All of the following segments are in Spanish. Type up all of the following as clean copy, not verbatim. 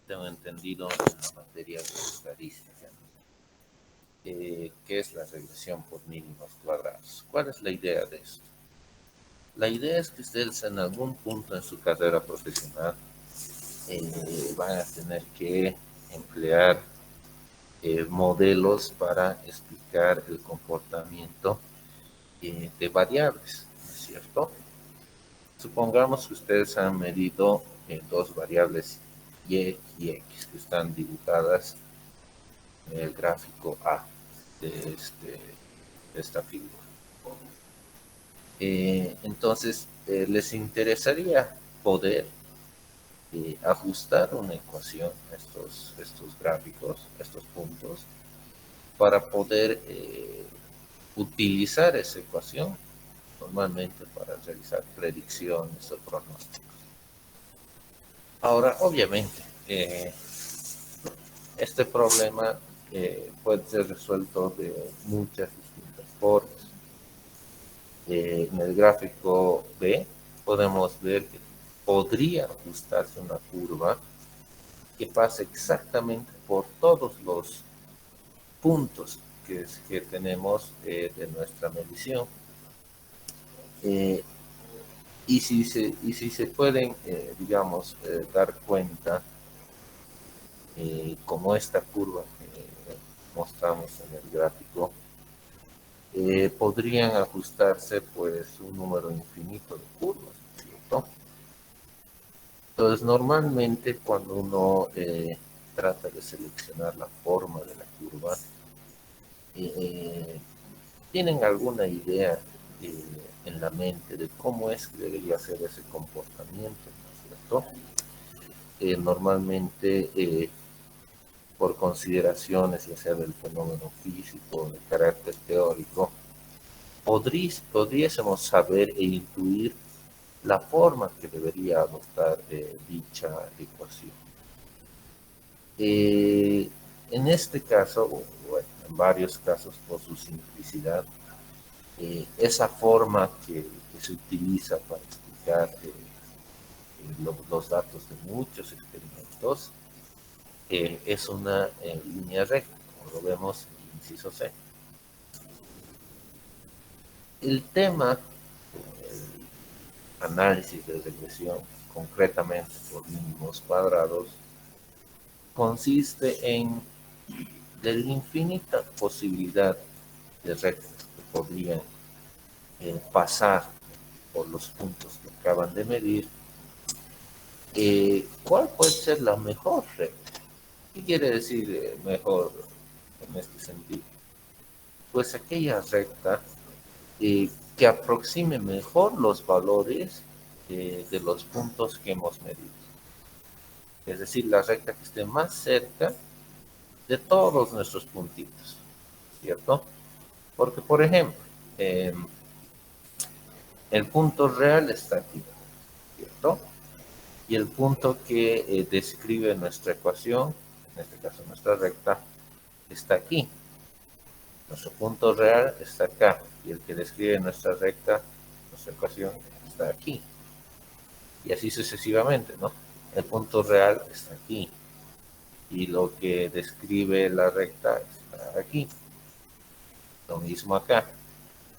tengo entendido en la materia de estadística, ¿qué es la regresión por mínimos cuadrados? ¿Cuál es la idea de esto? La idea es que ustedes en algún punto en su carrera profesional van a tener que emplear modelos para explicar el comportamiento de variables, ¿no es cierto? Supongamos que ustedes han medido dos variables y y x que están dibujadas en el gráfico A de esta figura. Entonces, les interesaría poder ajustar una ecuación a estos gráficos, a estos puntos, para poder utilizar esa ecuación normalmente para realizar predicciones o pronósticos. Ahora, obviamente, este problema puede ser resuelto de muchas distintas formas. En el gráfico B podemos ver que podría ajustarse una curva que pasa exactamente por todos los puntos que tenemos de nuestra medición. Y si se pueden, digamos, dar cuenta, como esta curva que mostramos en el gráfico, podrían ajustarse pues un número infinito de curvas, ¿cierto? Entonces, normalmente cuando uno trata de seleccionar la forma de la curva, eh, ¿tienen alguna idea en la mente de cómo es que debería ser ese comportamiento, ¿no es cierto? Normalmente, por consideraciones, ya sea del fenómeno físico, de carácter teórico, podríamos saber e intuir la forma que debería adoptar dicha ecuación. En este caso, o bueno, en varios casos por su simplicidad, esa forma que se utiliza para explicar los datos de muchos experimentos es una línea recta, como lo vemos en el inciso C. El tema, el análisis de regresión, concretamente por mínimos cuadrados, consiste en la infinita posibilidad de rectas que podrían pasar por los puntos que acaban de medir. ¿Cuál puede ser la mejor recta? ¿Qué quiere decir mejor en este sentido? Pues aquella recta que aproxime mejor los valores de los puntos que hemos medido. Es decir, la recta que esté más cerca de todos nuestros puntitos, ¿cierto? Porque, por ejemplo, el punto real está aquí, ¿cierto? Y el punto que describe nuestra ecuación, en este caso nuestra recta, está aquí. Nuestro punto real está acá, y el que describe nuestra recta, nuestra ecuación, está aquí. Y así sucesivamente, ¿no? El punto real está aquí, y lo que describe la recta está aquí. Lo mismo acá.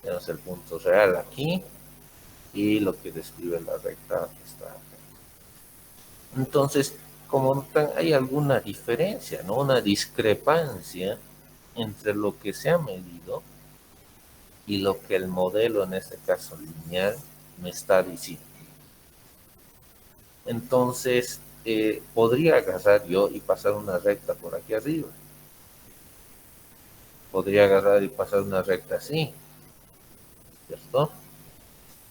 Tenemos el punto real aquí, y lo que describe la recta está acá. Entonces, como notan, hay alguna diferencia, ¿no? Una discrepancia entre lo que se ha medido y lo que el modelo, en este caso lineal, me está diciendo. Entonces, podría agarrar yo y pasar una recta por aquí arriba. Podría agarrar y pasar una recta así, ¿cierto?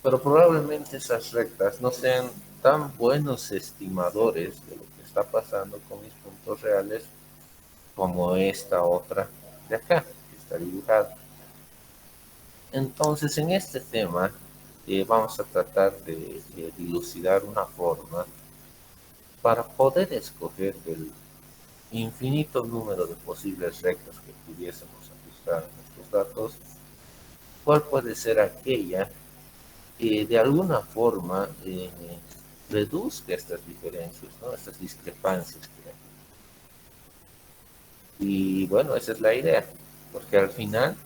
Pero probablemente esas rectas no sean tan buenos estimadores de lo que está pasando con mis puntos reales como esta otra de acá, que está dibujada. Entonces, en este tema vamos a tratar de dilucidar una forma para poder escoger del infinito número de posibles rectas que pudiésemos ajustar a nuestros datos, cuál puede ser aquella que de alguna forma reduzca estas diferencias, ¿no? Estas discrepancias que hay. Y bueno, esa es la idea, porque al final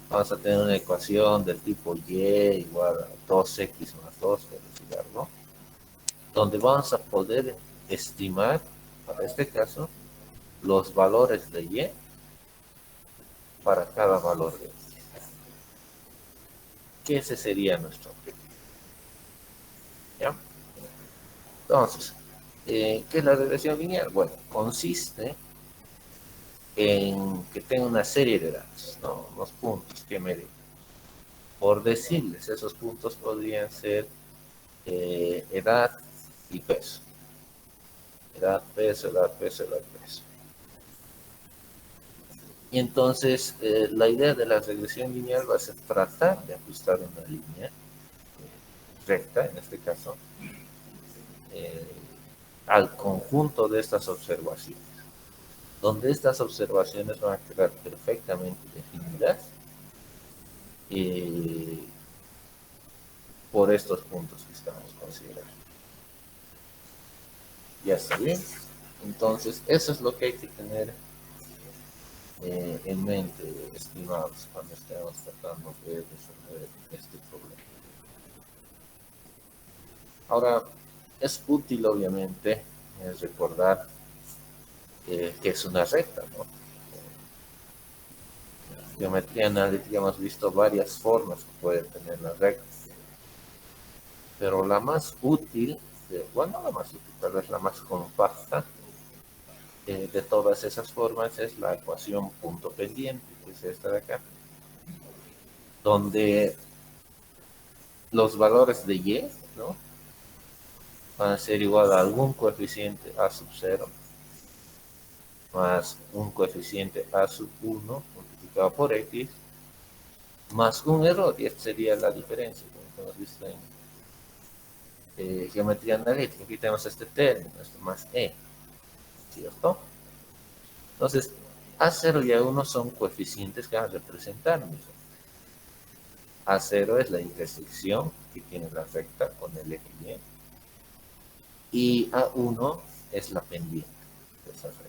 vamos a tener una ecuación del tipo y igual a 2x más 2, por decir algo, donde vamos a poder estimar, para este caso, los valores de y para cada valor de x. Que ese sería nuestro objetivo. ¿Ya? Entonces, ¿qué es la regresión lineal? Bueno, consiste en que tenga una serie de datos, ¿no? Unos puntos que medir. Por decirles, esos puntos podrían ser edad y peso. Edad, peso, edad, peso, edad, peso. Y entonces, la idea de la regresión lineal va a ser tratar de ajustar una línea recta, en este caso, eh, al conjunto de estas observaciones, donde estas observaciones van a quedar perfectamente definidas eh, por estos puntos que estamos considerando. ¿Ya está bien? Entonces, eso es lo que hay que tener en mente, estimados, cuando estemos tratando de resolver este problema. Ahora, es útil, obviamente, recordar que es una recta, ¿no? En geometría analítica hemos visto varias formas que puede tener la recta, pero la más útil, bueno, la más útil, tal vez la más compacta de todas esas formas es la ecuación punto pendiente, que es esta de acá, donde los valores de y, ¿no?, van a ser igual a algún coeficiente a sub 0 más un coeficiente a sub 1 multiplicado por x más un error, y esta sería la diferencia, como hemos visto en geometría analítica. Aquí tenemos este término, esto más e, ¿cierto? Entonces, A0 y A1 son coeficientes que van a representar mismo. A0 es la intersección que tiene la recta con el eje y A1 es la pendiente de esa recta.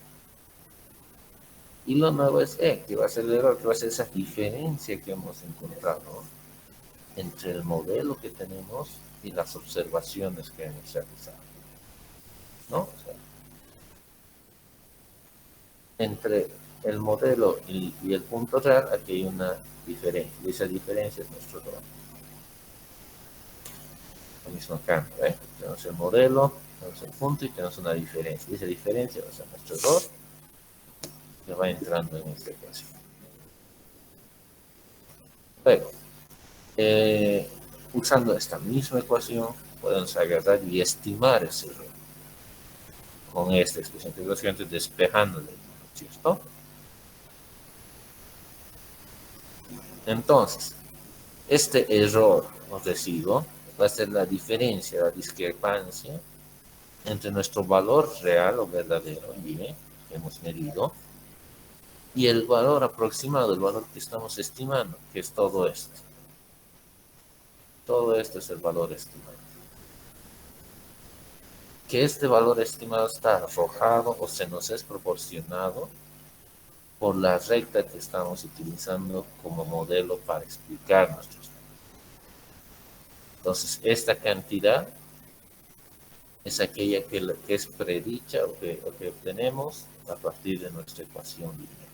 Y lo nuevo es E, que va a ser el error, que va a ser esa diferencia que hemos encontrado entre el modelo que tenemos y las observaciones que hemos realizado, ¿no? O sea, entre el modelo y el punto real, aquí hay una diferencia, y esa diferencia es nuestro error. Lo mismo acá, ¿eh? Tenemos el modelo, tenemos el punto y tenemos una diferencia, y esa diferencia va a ser nuestro error que va entrando en esta ecuación. Luego, usando esta misma ecuación, podemos agarrar y estimar ese error con esta expresión que los gigantes despejándole, ¿cierto? Entonces, este error o residuo va a ser la diferencia, la discrepancia entre nuestro valor real o verdadero, y que hemos medido, y el valor aproximado, el valor que estamos estimando, que es todo esto. Todo esto es el valor estimado. Que este valor estimado está arrojado o se nos es proporcionado por la recta que estamos utilizando como modelo para explicar nuestros datos. Entonces, esta cantidad es aquella que es predicha o que obtenemos a partir de nuestra ecuación lineal.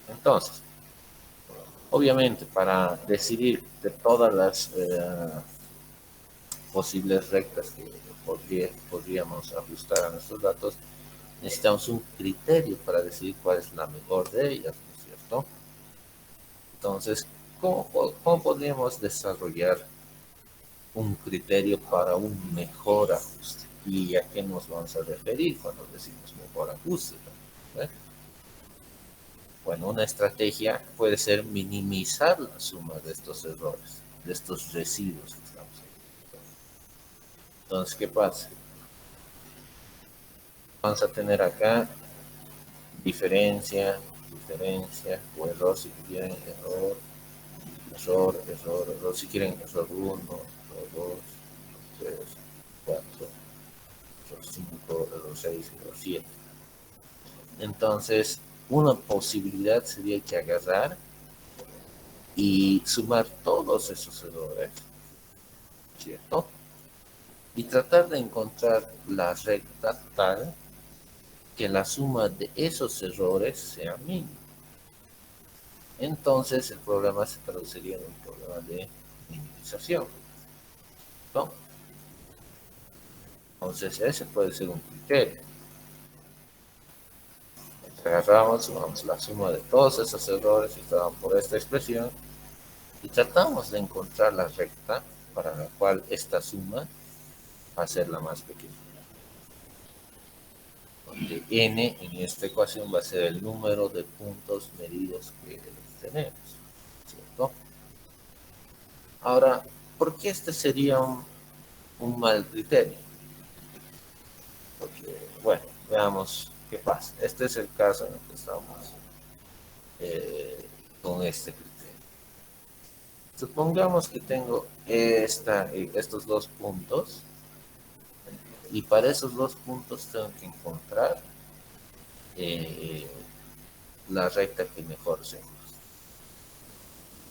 Entonces, obviamente, para decidir de todas las posibles rectas que podríamos ajustar a nuestros datos, necesitamos un criterio para decidir cuál es la mejor de ellas, ¿no es cierto? Entonces, ¿cómo podríamos desarrollar un criterio para un mejor ajuste? ¿Y a qué nos vamos a referir cuando decimos mejor ajuste? ¿Eh? Bueno, una estrategia puede ser minimizar la suma de estos errores, de estos residuos que estamos haciendo. Entonces, ¿qué pasa? Vamos a tener acá diferencia, diferencia, o error si quieren, error, error, error, error, si quieren error 1, error 2, 3, 4, error 5, entre los 6 y los 7. Entonces, una posibilidad sería que agarrar y sumar todos esos errores, ¿cierto? Y tratar de encontrar la recta tal que la suma de esos errores sea mínima. Entonces el problema se traduciría en un problema de minimización, ¿no? Entonces ese puede ser un criterio. Agarramos, sumamos la suma de todos esos errores y estaban por esta expresión y tratamos de encontrar la recta para la cual esta suma va a ser la más pequeña. Donde n en esta ecuación va a ser el número de puntos medidos que tenemos, ¿cierto? Ahora, ¿por qué este sería un mal criterio? Porque, bueno, veamos qué pasa. Este es el caso en el que estamos con este criterio. Supongamos que tengo estos dos puntos y para esos dos puntos tengo que encontrar eh, la recta que mejor sea.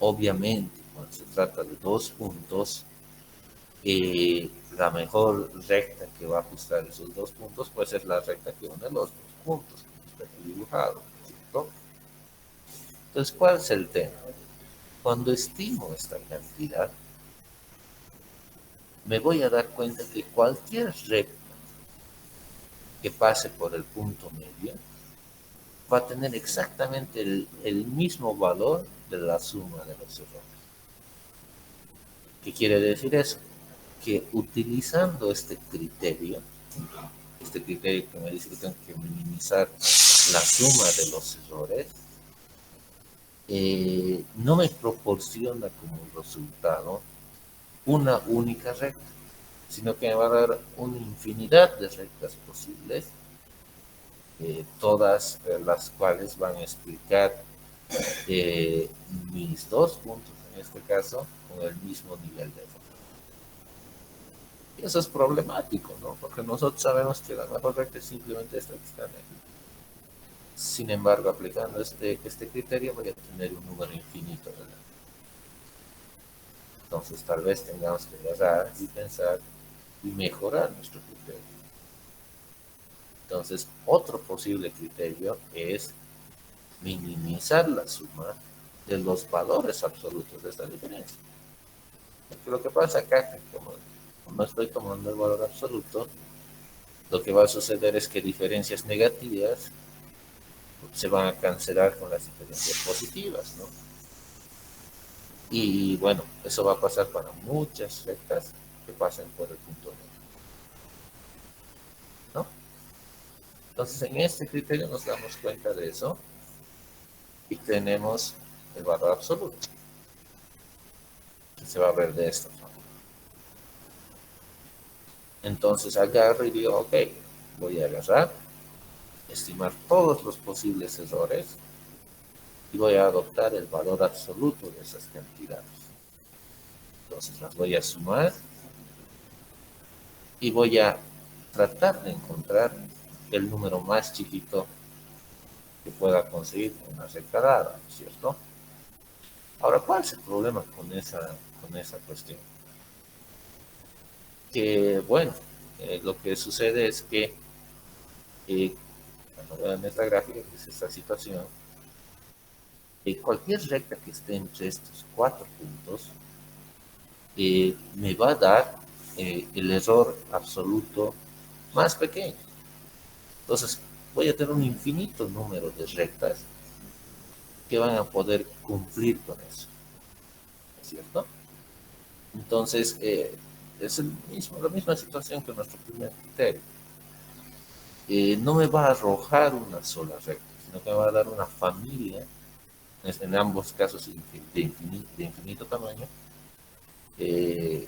Obviamente, cuando se trata de dos puntos, la mejor recta que va a ajustar esos dos puntos puede ser la recta que une los dos puntos, como está aquí dibujado, ¿cierto? Entonces, ¿cuál es el tema? Cuando estimo esta cantidad, me voy a dar cuenta que cualquier recta que pase por el punto medio va a tener exactamente el mismo valor de la suma de los errores. ¿Qué quiere decir eso? Que utilizando este criterio que me dice que tengo que minimizar la suma de los errores, no me proporciona como resultado una única recta, sino que me va a dar una infinidad de rectas posibles, todas las cuales van a explicar mis dos puntos, en este caso, con el mismo nivel de error. Y eso es problemático, ¿no? Porque nosotros sabemos que la mejor recta es simplemente esta que está aquí. Sin embargo, aplicando este criterio voy a tener un número infinito de rectas. Entonces, tal vez tengamos que agarrar y pensar y mejorar nuestro criterio. Entonces, otro posible criterio es minimizar la suma de los valores absolutos de esta diferencia. Porque lo que pasa acá es que como no estoy tomando el valor absoluto, lo que va a suceder es que diferencias negativas se van a cancelar con las diferencias positivas, ¿no? Y bueno, eso va a pasar para muchas rectas que pasen por el punto medio, ¿no? Entonces, en este criterio nos damos cuenta de eso y tenemos el valor absoluto, que se va a ver de esta forma. Entonces, agarro y digo, ok, voy a agarrar, estimar todos los posibles errores y voy a adoptar el valor absoluto de esas cantidades. Entonces, las voy a sumar y voy a tratar de encontrar el número más chiquito que pueda conseguir con una recta dada, ¿cierto? Ahora, ¿cuál es el problema con esa cuestión? Que, bueno, lo que sucede es que, cuando vean esta gráfica, que es esta situación, cualquier recta que esté entre estos cuatro puntos me va a dar el error absoluto más pequeño. Entonces, voy a tener un infinito número de rectas que van a poder cumplir con eso, ¿cierto? Entonces, es la misma situación que nuestro primer criterio. No me va a arrojar una sola recta, sino que me va a dar una familia, en ambos casos de infinito tamaño, eh,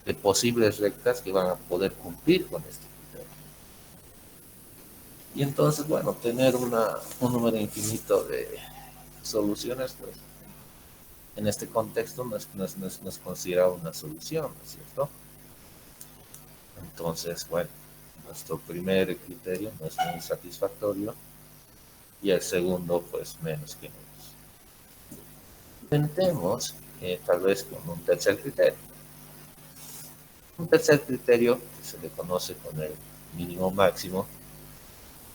de posibles rectas que van a poder cumplir con este criterio. Y entonces, bueno, tener un número infinito de soluciones, pues, en este contexto no es considerado una solución, ¿no es cierto? Entonces, bueno, nuestro primer criterio no es muy satisfactorio y el segundo pues menos que menos. Intentemos tal vez con un tercer criterio. Un tercer criterio que se le conoce con el mínimo máximo.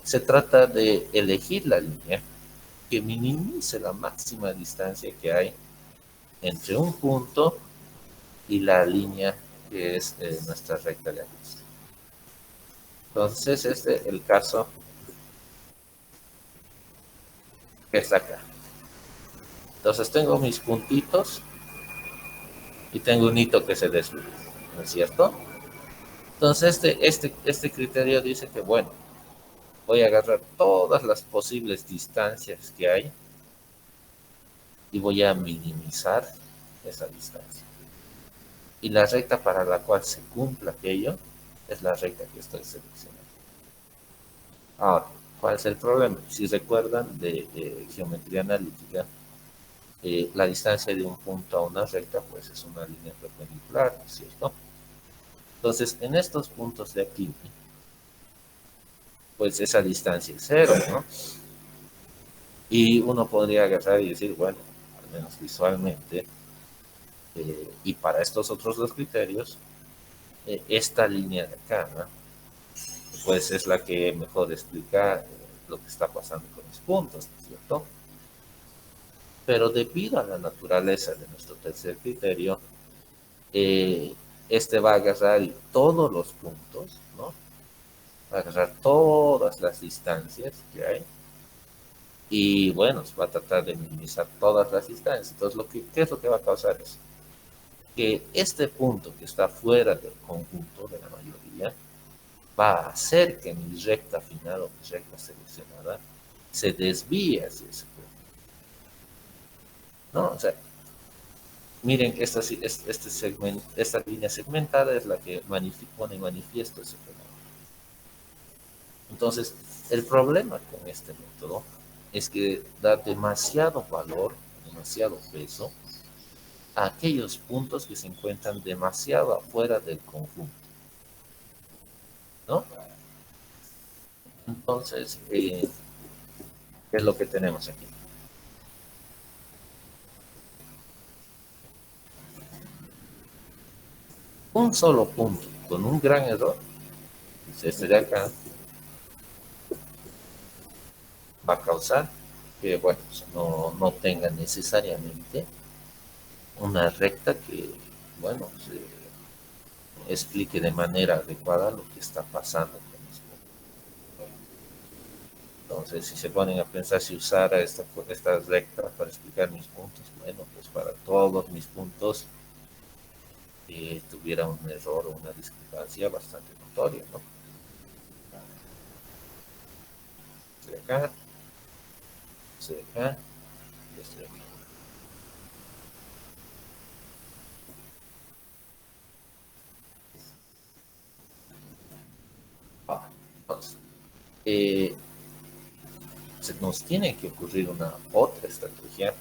Se trata de elegir la línea que minimice la máxima distancia que hay entre un punto y la línea que es nuestra recta de ajuste. Entonces, este es el caso que está acá. Entonces, tengo mis puntitos y tengo un hito que se desvía, ¿no es cierto? Entonces, este criterio dice que, bueno, voy a agarrar todas las posibles distancias que hay y voy a minimizar esa distancia. Y la recta para la cual se cumpla aquello es la recta que estoy seleccionando. Ahora, ¿cuál es el problema? Si recuerdan de geometría analítica, la distancia de un punto a una recta pues es una línea perpendicular, ¿no es cierto? Entonces, en estos puntos de aquí, pues esa distancia es cero, ¿no? Y uno podría agarrar y decir, bueno, al menos visualmente, y para estos otros dos criterios, esta línea de acá, ¿no? Pues es la que mejor explica lo que está pasando con los puntos, ¿no es cierto? Pero debido a la naturaleza de nuestro tercer criterio, eh, este va a agarrar todos los puntos, ¿no? Va a agarrar todas las distancias que hay y bueno, va a tratar de minimizar todas las distancias. Entonces, ¿qué es lo que va a causar eso? Que este punto que está fuera del conjunto de la mayoría va a hacer que mi recta final o mi recta seleccionada se desvíe hacia ese punto, ¿no? O sea, miren, esta línea segmentada es la que pone manifiesto ese fenómeno. Entonces, el problema con este método es que da demasiado valor, demasiado peso a aquellos puntos que se encuentran demasiado afuera del conjunto, ¿no? Entonces, ¿qué es lo que tenemos aquí? Un solo punto con un gran error, es este de acá, va a causar que, bueno, pues no tenga necesariamente una recta que, bueno, se explique de manera adecuada lo que está pasando con los puntos. Entonces, si se ponen a pensar si usara esta recta para explicar mis puntos, bueno, pues para todos mis puntos tuviera un error o una discrepancia bastante notoria, ¿no? De acá, de acá, desde aquí. Entonces, eh, se nos tiene que ocurrir una otra estrategia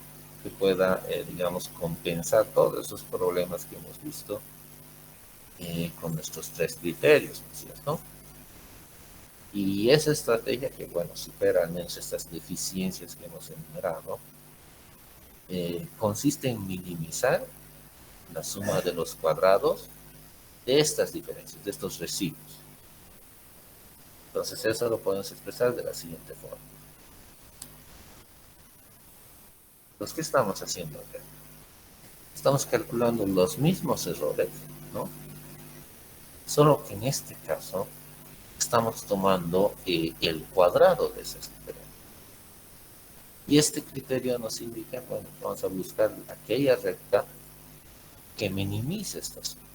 que pueda, digamos, compensar todos esos problemas que hemos visto con nuestros tres criterios, ¿no es cierto? Y esa estrategia que, bueno, supera al menos estas deficiencias que hemos enumerado, consiste en minimizar la suma de los cuadrados de estas diferencias, de estos residuos. Entonces, eso lo podemos expresar de la siguiente forma. Entonces, ¿qué estamos haciendo acá? Estamos calculando los mismos errores, ¿no? Solo que en este caso estamos tomando el cuadrado de esas diferencias. Y este criterio nos indica, bueno, vamos a buscar aquella recta que minimice esta suma,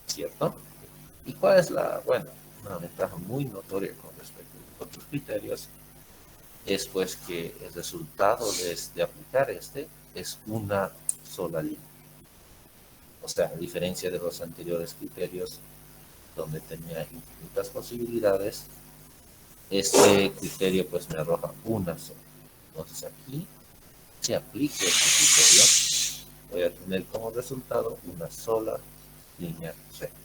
¿cierto? ¿Y cuál es bueno, una ventaja muy notoria con respecto a los otros criterios? Es pues que el resultado de aplicar este es una sola línea. O sea, a diferencia de los anteriores criterios, donde tenía infinitas posibilidades, este criterio pues me arroja una sola. Entonces aquí se aplica este criterio, voy a tener como resultado una sola línea recta.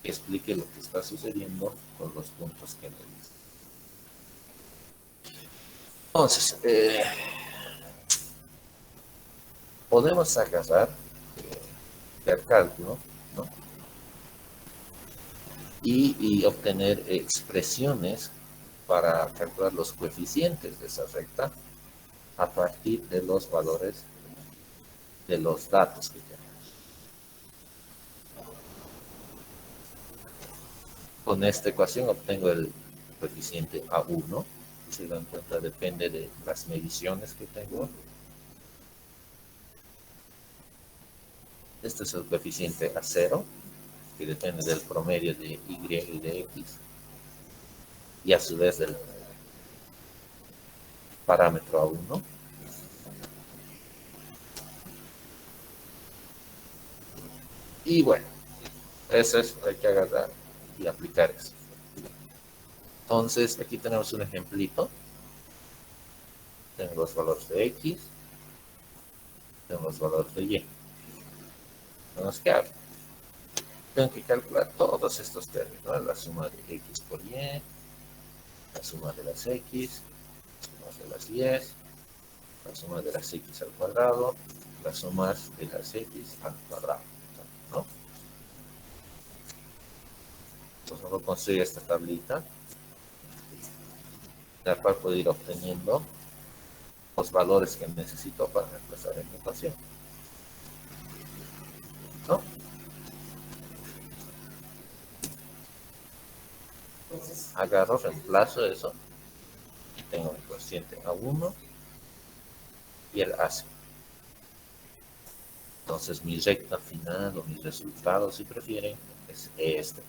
que explique lo que está sucediendo con los puntos que me dicen. Entonces, podemos agarrar el cálculo, ¿no? y obtener expresiones para calcular los coeficientes de esa recta a partir de los valores de los datos que tenemos. Con esta ecuación obtengo el coeficiente A1, que si lo dan cuenta depende de las mediciones que tengo. Este es el coeficiente A0, que depende del promedio de Y y de X, y a su vez del parámetro A1. Y bueno, eso es, hay que agarrar y aplicar eso. Entonces, aquí tenemos un ejemplito. Tengo los valores de X, tengo los valores de Y. Entonces, ¿qué hago? Tengo que calcular todos estos términos, ¿no? La suma de X por Y, la suma de las X, la suma de las Y, la suma de las X al cuadrado, las sumas de las X al cuadrado, ¿no? Entonces, uno construye esta tablita, la cual puedo ir obteniendo los valores que necesito para reemplazar en mi ecuación, ¿no? Entonces, agarro, reemplazo eso y tengo mi coeficiente A1 y el A0. Entonces, mi recta final o mi resultado, si prefieren, es este.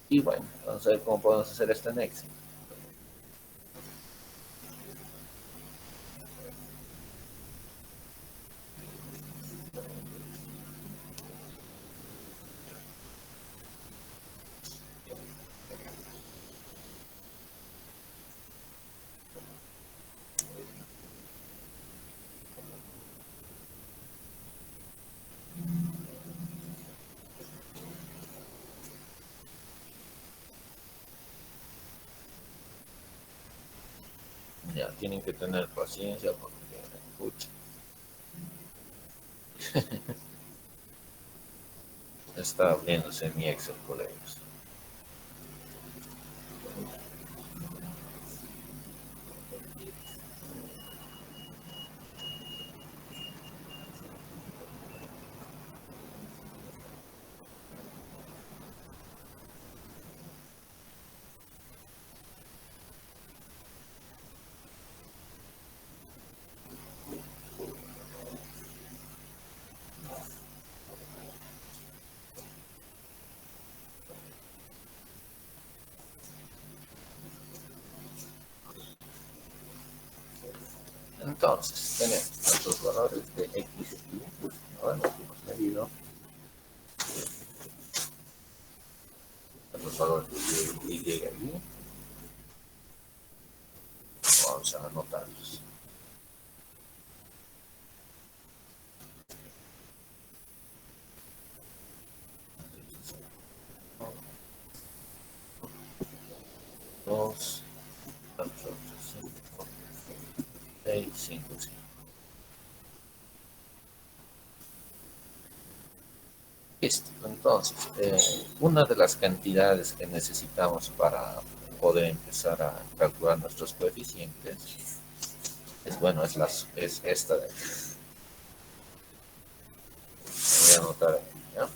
Y bueno, vamos a ver cómo podemos hacer esto en Excel. Ya, tienen que tener paciencia porque, pucha, está abriéndose mi Excel, colegas. Entonces, tenemos nuestros valores de X y Y, ahora los hemos medido, los valores de Y y Y, vamos a anotarlos. Dos, cuatro, cinco, seis, cinco, cinco. Listo. Entonces, una de las cantidades que necesitamos para poder empezar a calcular nuestros coeficientes es, bueno, es esta de aquí. Voy a anotar aquí, ¿ya?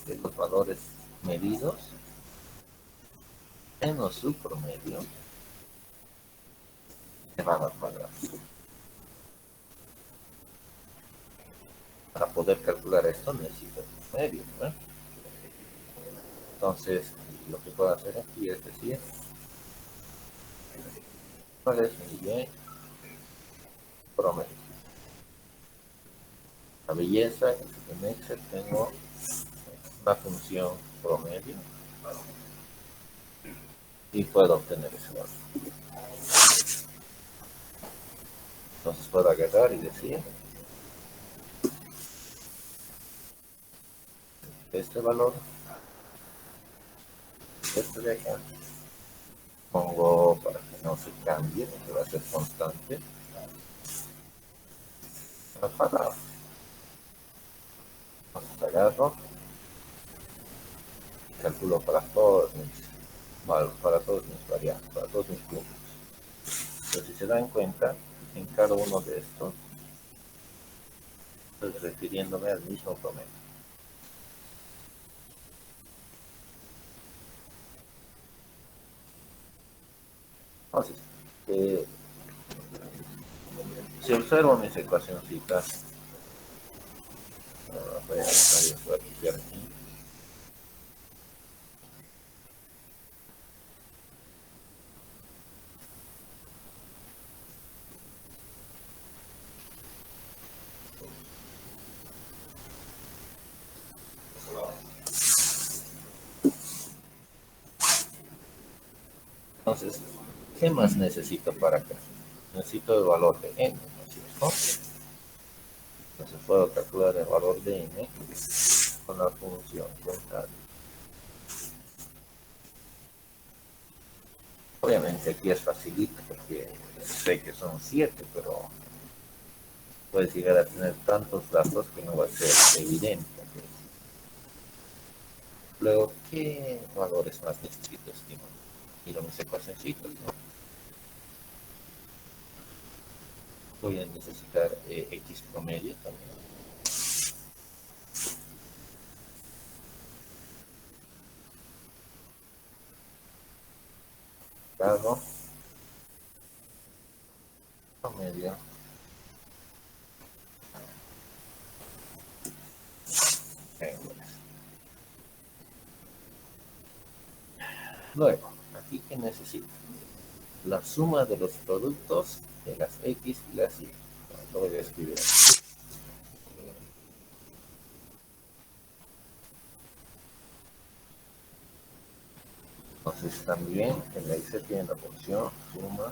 De los valores medidos menos su promedio elevado al cuadrado. Para poder calcular esto necesito el promedio, ¿no? Entonces, lo que puedo hacer aquí es decir, ¿cuál es mi Y promedio? La belleza es que en Excel tengo la función promedio y puedo obtener ese valor. Entonces puedo agarrar y decir este valor, este de acá, pongo para que no se cambie, porque va a ser constante, al cuadrado. Entonces agarro, calculo para todos mis variables, para todos mis puntos. Pero si se dan cuenta, en cada uno de estos, estoy refiriéndome al mismo promedio. Entonces, si observo mis ecuacioncitas, voy a copiar aquí. Entonces, ¿qué más necesito para acá? Necesito el valor de n, ¿no es cierto? Entonces puedo calcular el valor de n con la función constante. Obviamente aquí es facilito porque sé que son 7, pero puedes llegar a tener tantos datos que no va a ser evidente. Luego, ¿qué valores más necesito, estimado? Miro mis ecuacioncitos, ¿no? Voy a necesitar x promedio también. Dado promedio triángulos. Luego, aquí que necesito la suma de los productos de las x y las y. Lo voy a escribir aquí. Entonces también en la x tiene la función suma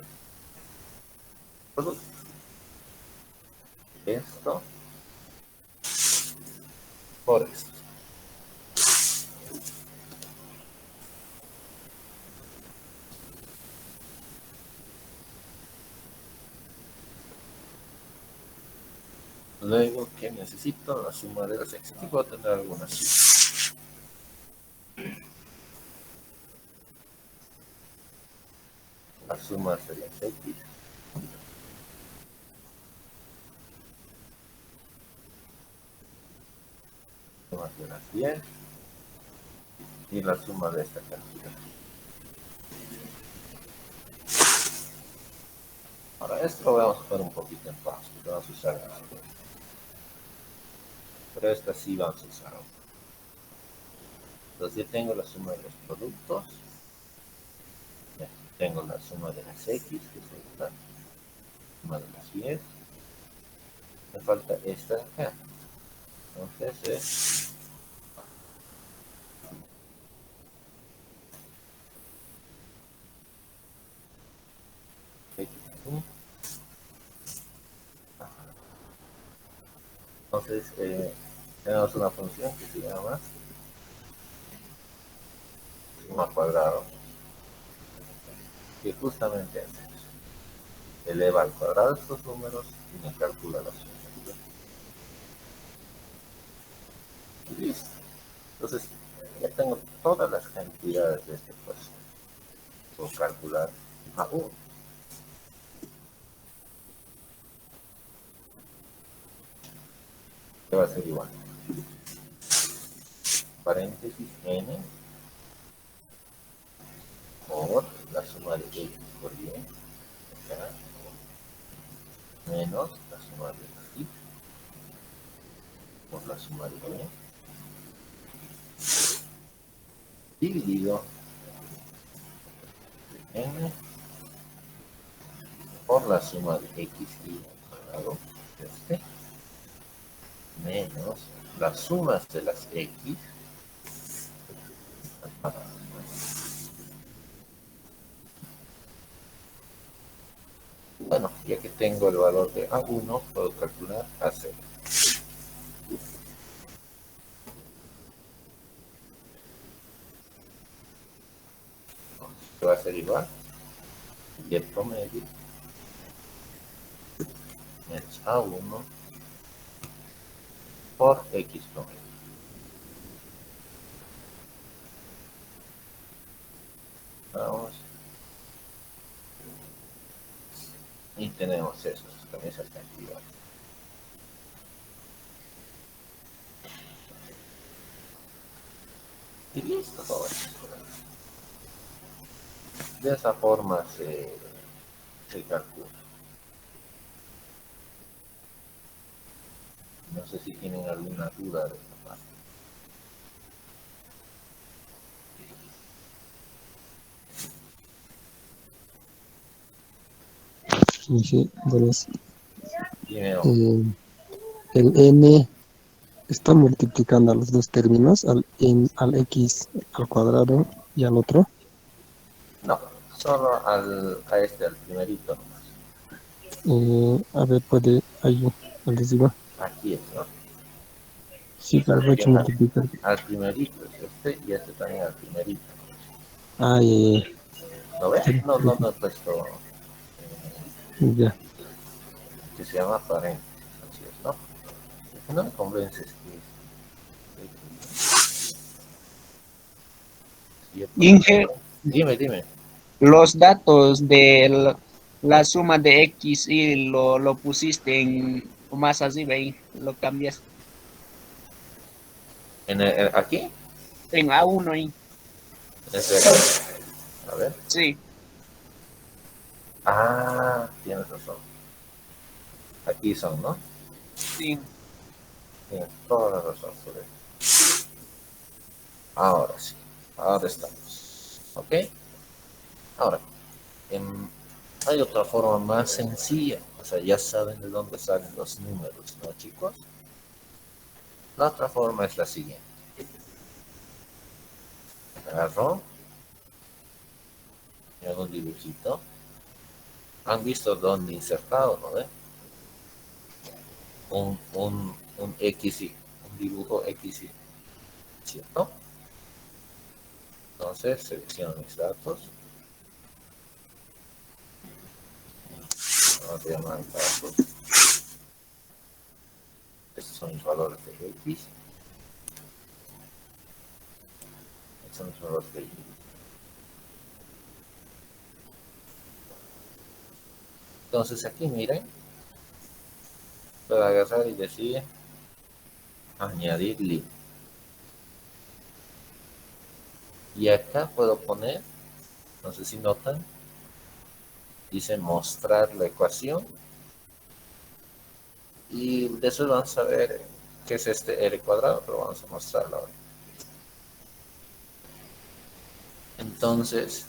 productos. Esto por esto. Luego que necesito la suma de las x. Aquí puedo tener algunas cifras. La suma de las x. La suma de las 10. Y la suma de esta cantidad. Ahora esto lo vamos a poner un poquito en pausa. Vamos a usar esto. Pero esta sí vamos a usar. Entonces ya tengo la suma de los productos. Ya tengo la suma de las x, que es esta. Suma de las 10. Me falta esta de acá. Entonces es x. Entonces tenemos una función que se llama suma cuadrado, que justamente hace eso. Eleva al cuadrado estos números y me calcula la suma. Y listo. Entonces ya tengo todas las cantidades de este puesto. Puedo calcular a 1. Que va a ser igual. Paréntesis n por la suma de x por y acá, menos la suma de x por la suma de y dividido n por la suma de x y cuadrado este menos las sumas de las x al cuadrado. Bueno, ya que tengo el valor de A1, puedo calcular A0. ser igual, y el promedio menos A1 por X promedio. Vamos. Y tenemos eso, también esas cantidades. Y listo todo eso. De esa forma se calcula. No sé si tienen alguna duda de esta parte. Sí, entonces, Dime, el n está multiplicando a los dos términos, al x al cuadrado y al otro. no, solo a este, al primerito nomás. A ver, puede, ahí, les digo, Aquí es, ¿no? sí, claro, lo he hecho multiplicar. Al primerito es este y este también al primerito. Ah, ya, ¿Lo ves? ya, No, no, no he puesto ya. que se llama paréntesis, ¿no es cierto? No me convences que yo pongo Inge, Dime, dime. los datos de la suma de X y lo pusiste en más así, ve, lo cambias Aquí, en A1 y a ver. sí, Ah, tienes razón. Aquí son, ¿no? sí. Tienes toda la razón sobre eso. Ahora sí, ahora estamos. ¿Ok? Ahora, em, hay otra forma más sencilla. O sea, ya saben de dónde salen los números, ¿no, chicos? La otra forma es la siguiente. Agarro y hago un dibujito. ¿Han visto dónde insertado, no ve? Un X y un dibujo X y, ¿cierto? Entonces selecciono mis datos. Vamos a llamar datos. Estos son mis valores de X. Estos son mis valores de Y. Entonces aquí miren, puedo agarrar y decir añadir link. Y acá puedo poner, no sé si notan, dice mostrar la ecuación. Y después vamos a ver qué es este R cuadrado, pero vamos a mostrarlo ahora. Entonces,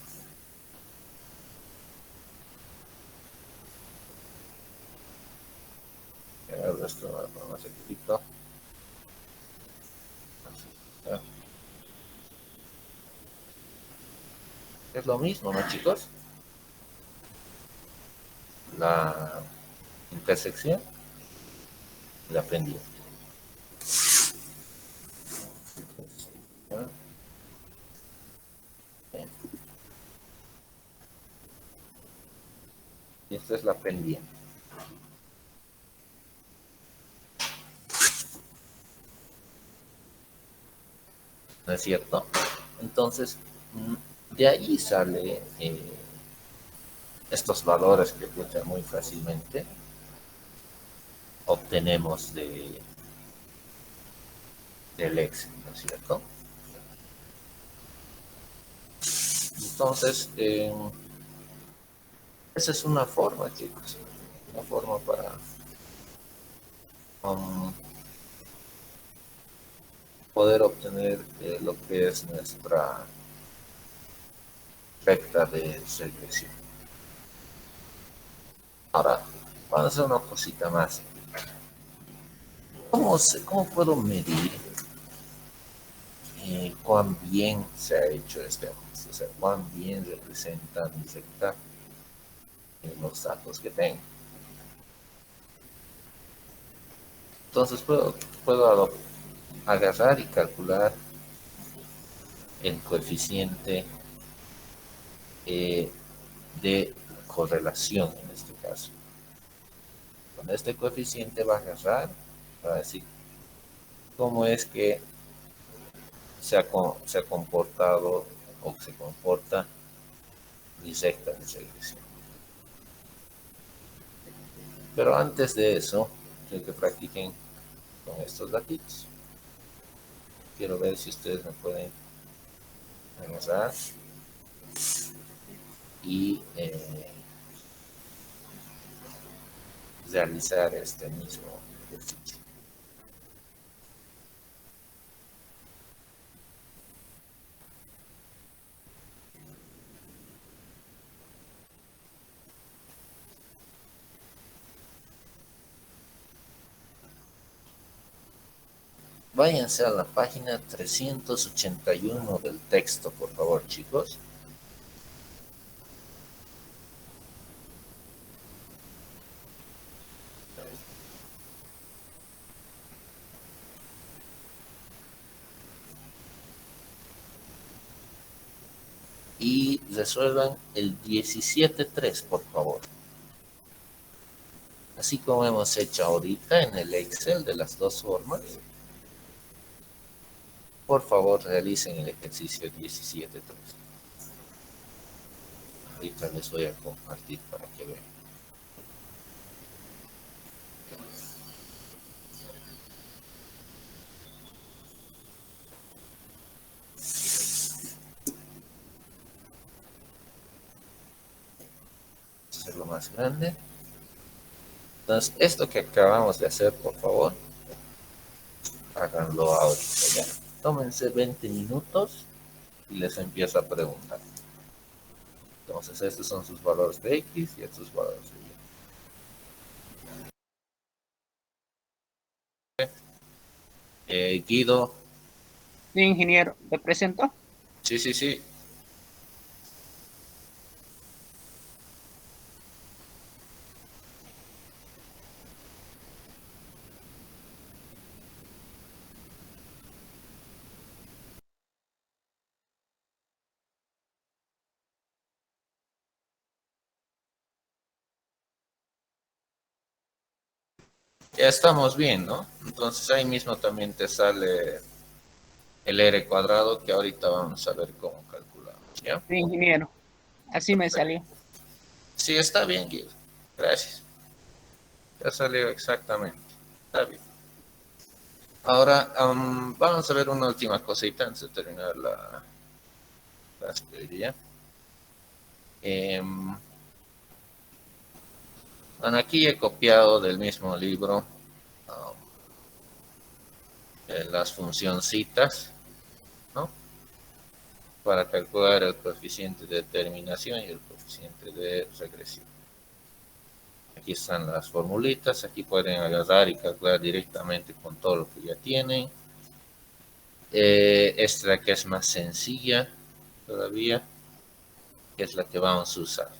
esto más chiquito. Es lo mismo, ¿no, chicos? La intersección y la pendiente. Bien. Y esta es la pendiente. ¿No es cierto? Entonces, de ahí sale estos valores que muy fácilmente obtenemos del Excel, ¿no es cierto? Entonces, esa es una forma, chicos, una forma para um, poder obtener lo que es nuestra recta de regresión. Ahora, vamos a hacer una cosita más. ¿Cómo puedo medir cuán bien se ha hecho este ajuste? O sea, cuán bien representa mi recta en los datos que tengo. Entonces puedo agarrar y calcular el coeficiente de correlación en este caso. Con este coeficiente va a agarrar, va a decir cómo es que se ha comportado o se comporta mi recta de regresión. Pero antes de eso, quiero que practiquen con estos datitos. Quiero ver si ustedes me pueden agarrar y realizar este mismo ejercicio. Váyanse a la página 381 del texto, por favor, chicos. Y resuelvan el 17.3, por favor. Así como hemos hecho ahorita en el Excel de las dos formas. Por favor, realicen el ejercicio 17.3. Ahorita les voy a compartir para que vean. Hacerlo más grande. Entonces, esto que acabamos de hacer, por favor, háganlo ahorita ya. Tómense 20 minutos y les empiezo a preguntar. Entonces, estos son sus valores de X y estos valores de Y. Guido. Sí, ingeniero, ¿te presento? Sí, sí, sí. Ya estamos bien, ¿no? Entonces ahí mismo también te sale el R cuadrado que ahorita vamos a ver cómo calculamos, ¿ya? Sí, ingeniero, así me Perfecto. salió. Sí, está bien, Guido. Gracias. Ya salió exactamente. Está bien. Ahora vamos a ver una última cosita antes de terminar la escribiría. Bueno, aquí he copiado del mismo libro las funcioncitas, ¿no? Para calcular el coeficiente de determinación y el coeficiente de regresión. Aquí están las formulitas, aquí pueden agarrar y calcular directamente con todo lo que ya tienen. Esta que es más sencilla todavía, que es la que vamos a usar.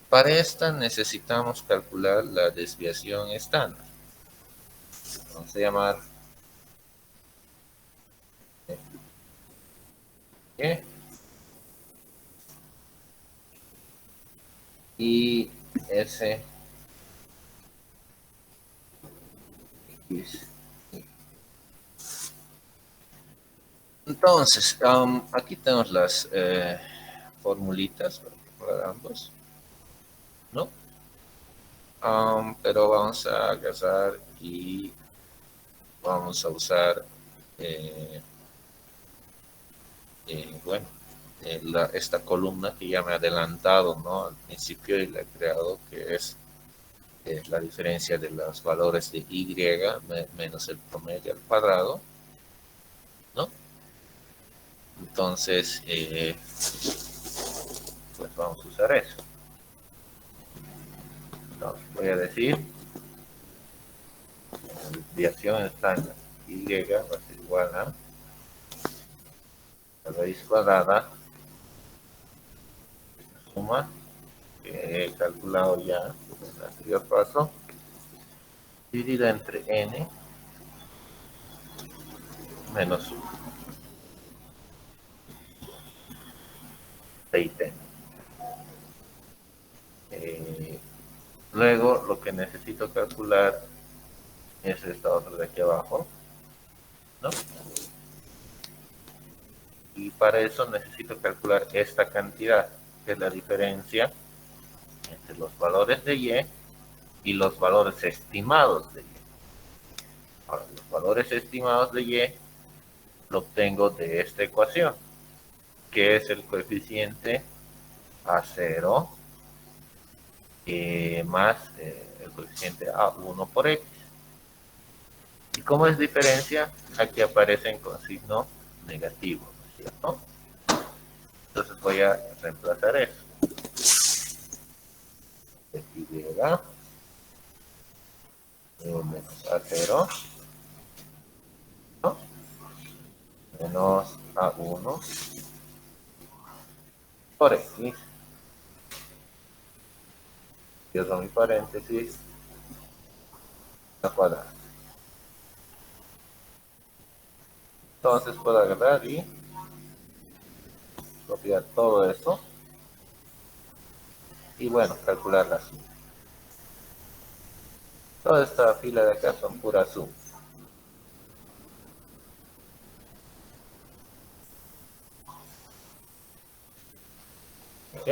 Para esta necesitamos calcular la desviación estándar. Vamos a llamar ¿qué? Y S X. Entonces, aquí tenemos las formulitas para ambos, ¿no? Pero vamos a agarrar y vamos a usar, bueno, esta columna que ya me he adelantado, ¿no? Al principio y la he creado, que es la diferencia de los valores de Y menos el promedio al cuadrado, ¿no? Entonces, pues vamos a usar eso. Entonces, voy a decir, la desviación estándar Y va a ser igual a la raíz cuadrada, suma, que he calculado ya en el anterior paso, dividida entre n menos 1. 6n. Luego lo que necesito calcular es esta otra de aquí abajo, ¿no? Y para eso necesito calcular esta cantidad, que es la diferencia entre los valores de y los valores estimados de y. Ahora, los valores estimados de y lo obtengo de esta ecuación, que es el coeficiente A0 más el coeficiente A1 por X. Y como es diferencia, aquí aparecen con signo negativo, ¿no es cierto? Entonces voy a reemplazar eso. Y menos A0, ¿no? Menos A1 por X. Cierro mi paréntesis, la cuadrada. Entonces puedo agarrar y copiar todo eso. Y bueno, calcular la suma. Toda esta fila de acá son pura suma. ¿Ok?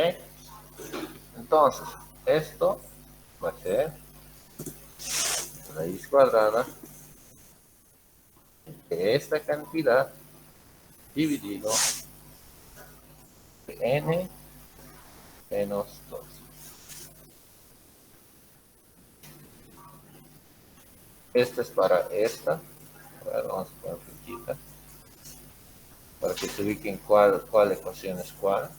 Entonces, esto va a ser raíz cuadrada de esta cantidad dividido por n menos 2. Esta es para esta. Ahora vamos a poner flechita para que se ubiquen cuál ecuación es cuál.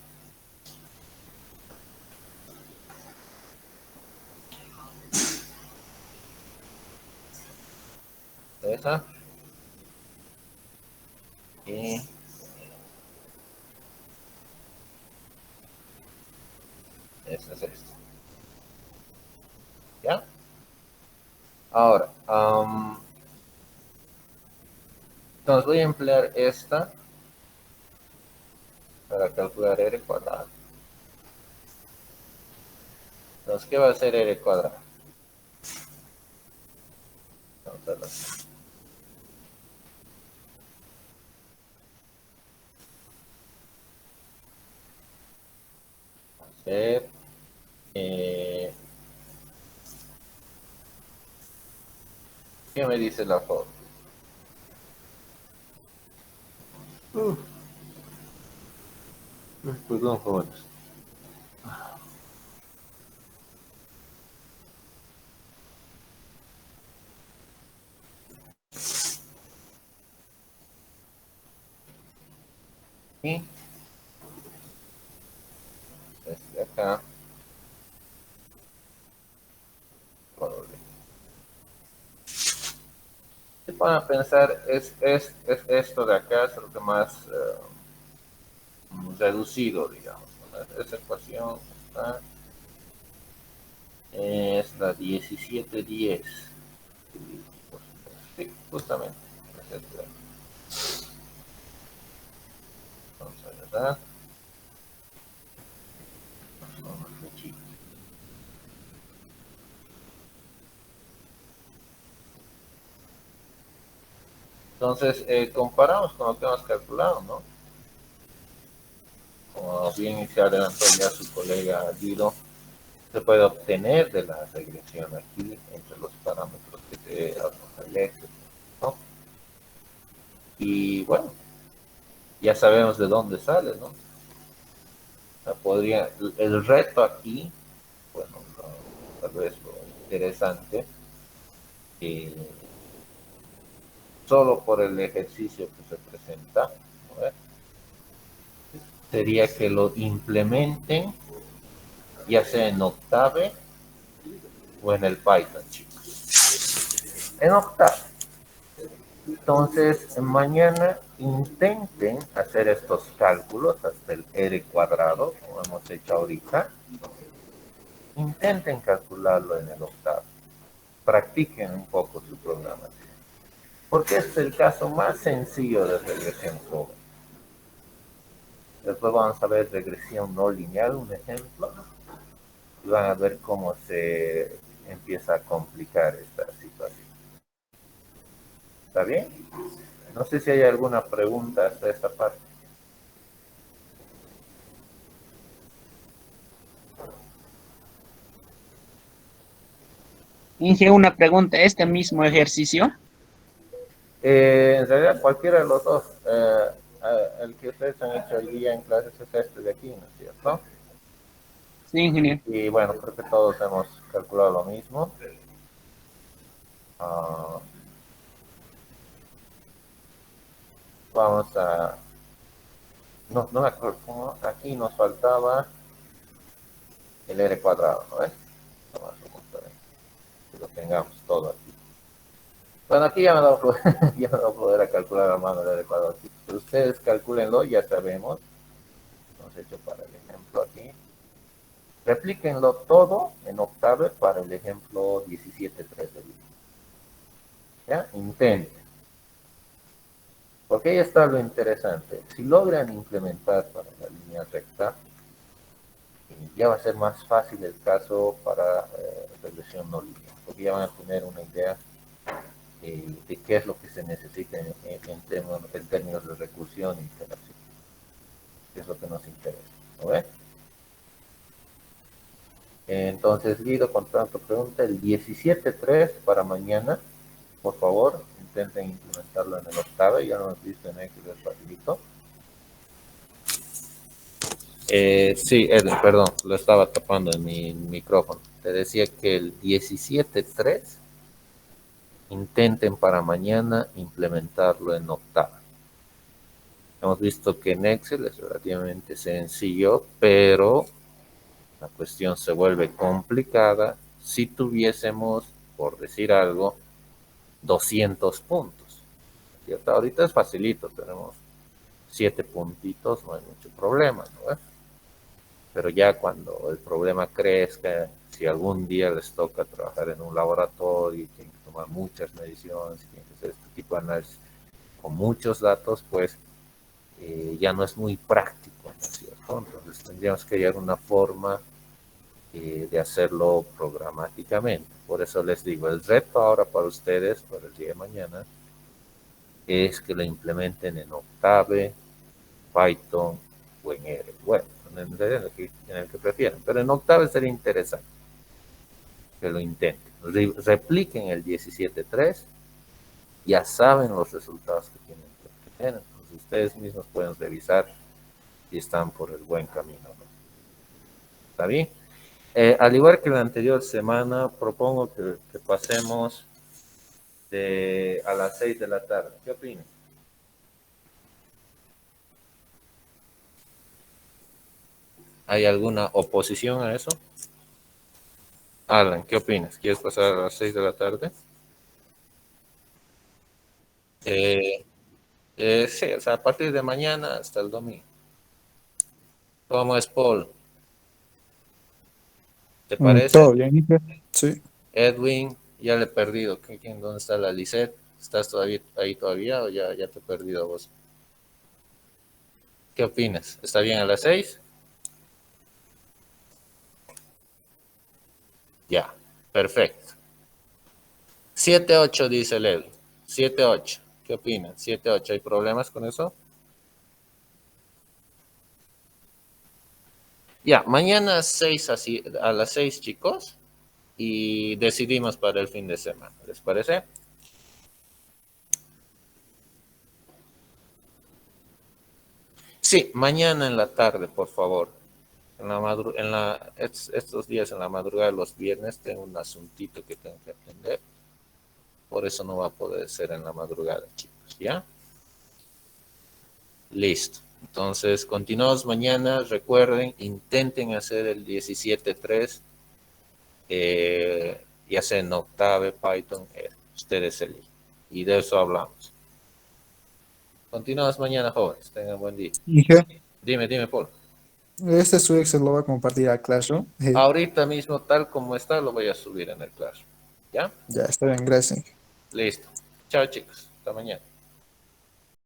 Esa. Y esta es esta. ¿Ya? Ahora, entonces voy a emplear esta para calcular r cuadrado. Entonces, ¿qué va a ser r cuadrado? Vamos a verlo. Ser, ¿qué me dice la foto? Perdón, jóvenes. Y desde acá, si van a pensar, es esto de acá, es lo que más reducido, digamos, ¿no? Esa ecuación está, es la 1710. Sí, justamente. Vamos a agarrar. Entonces, comparamos con lo que hemos calculado, ¿no? Como bien se adelantó ya su colega Guido, se puede obtener de la regresión aquí entre los parámetros que se seleccionan, ¿no? Y bueno, ya sabemos de dónde sale, ¿no? El reto aquí, bueno, tal vez lo interesante, solo por el ejercicio que se presenta, ¿no? Sería que lo implementen ya sea en Octave o en el Python, chicos. En Octave. Entonces, mañana intenten hacer estos cálculos hasta el r cuadrado, como hemos hecho ahorita. Intenten calcularlo en el Octave. Practiquen un poco su programación. Porque este es el caso más sencillo de regresión joven. Después vamos a ver regresión no lineal, un ejemplo. y van a ver cómo se empieza a complicar esta situación. ¿Está bien? No sé si hay alguna pregunta hasta esta parte. Inge, una pregunta, ¿este mismo ejercicio? En realidad cualquiera de los dos. El que ustedes han hecho hoy día en clases es este de aquí, ¿no es cierto? Sí, ingeniero. Y bueno, creo que todos hemos calculado lo mismo. Ah, vamos a... No, no me acuerdo cómo. Aquí nos faltaba el R cuadrado, ¿no es? Vamos a mostrar que lo tengamos todo aquí. Bueno, aquí ya me da ya me va a poder a calcular a mano el R cuadrado aquí. Pero ustedes calculenlo, ya sabemos. Hemos hecho para el ejemplo aquí. Replíquenlo todo en Octave para el ejemplo 17.3 del libro. ¿Ya? Intenten. Porque ahí está lo interesante. Si logran implementar para la línea recta, ya va a ser más fácil el caso para regresión no lineal. Porque ya van a tener una idea de qué es lo que se necesita en términos de recursión e iteración. Que es lo que nos interesa. ¿No ves? Entonces, Guido, con tanto pregunta, el 17.3 para mañana, por favor, intenten implementarlo en el Octave, ya lo hemos visto en Excel, es facilito. Sí, Edwin, perdón, lo estaba tapando en mi micrófono. Te decía que el 17.3 intenten para mañana implementarlo en Octave. Hemos visto que en Excel es relativamente sencillo, pero la cuestión se vuelve complicada si tuviésemos, por decir algo, 200 puntos. ¿Cierto? Ahorita es facilito, tenemos 7 puntitos, no hay mucho problema, ¿no? Pero ya cuando el problema crezca, si algún día les toca trabajar en un laboratorio y tienen que tomar muchas mediciones, tienen que hacer este tipo de análisis con muchos datos, pues ya no es muy práctico, ¿no es cierto? Entonces tendríamos que hallar una forma de hacerlo programáticamente. Por eso les digo, el reto ahora para ustedes, para el día de mañana, es que lo implementen en Octave, Python o en R. Bueno, en el que prefieran. Pero en Octave sería interesante que lo intenten. Repliquen el 17.3, ya saben los resultados que tienen que obtener. Entonces ustedes mismos pueden revisar si están por el buen camino, ¿no? ¿Está bien? Al igual que la anterior semana, propongo que pasemos a las 6 de la tarde. ¿Qué opinan? ¿Hay alguna oposición a eso? Alan, ¿qué opinas? ¿Quieres pasar a las 6 de la tarde? Sí, o sea, a partir de mañana hasta el domingo. ¿Cómo es, Paul? ¿Te parece? Todo bien, Iker. Sí. Edwin, ya le he perdido. ¿Dónde está la Lisette? ¿Estás todavía ahí todavía o ya te he perdido a vos? ¿Qué opinas? ¿Está bien a las 6? Ya, perfecto. 7-8 dice el Edwin. 7-8. ¿Qué opinan? 7-8. ¿Hay problemas con eso? Ya, mañana a las 6, chicos, y decidimos para el fin de semana. ¿Les parece? Sí, mañana en la tarde, por favor. Estos días en la madrugada de los viernes tengo un asuntito que tengo que atender. Por eso no va a poder ser en la madrugada, chicos, ¿ya? Listo. Entonces, continuamos mañana. Recuerden, intenten hacer el 17.3, ya sea en Octave, Python, ustedes eligen. Y de eso hablamos. Continuamos mañana, jóvenes. Tengan buen día. Iker, Dime, Paul. este su Excel lo va a compartir a Classroom. Ahorita mismo, tal como está, lo voy a subir en el Classroom. ¿Ya? Ya, está bien, gracias. Listo. Chao, chicos. Hasta mañana.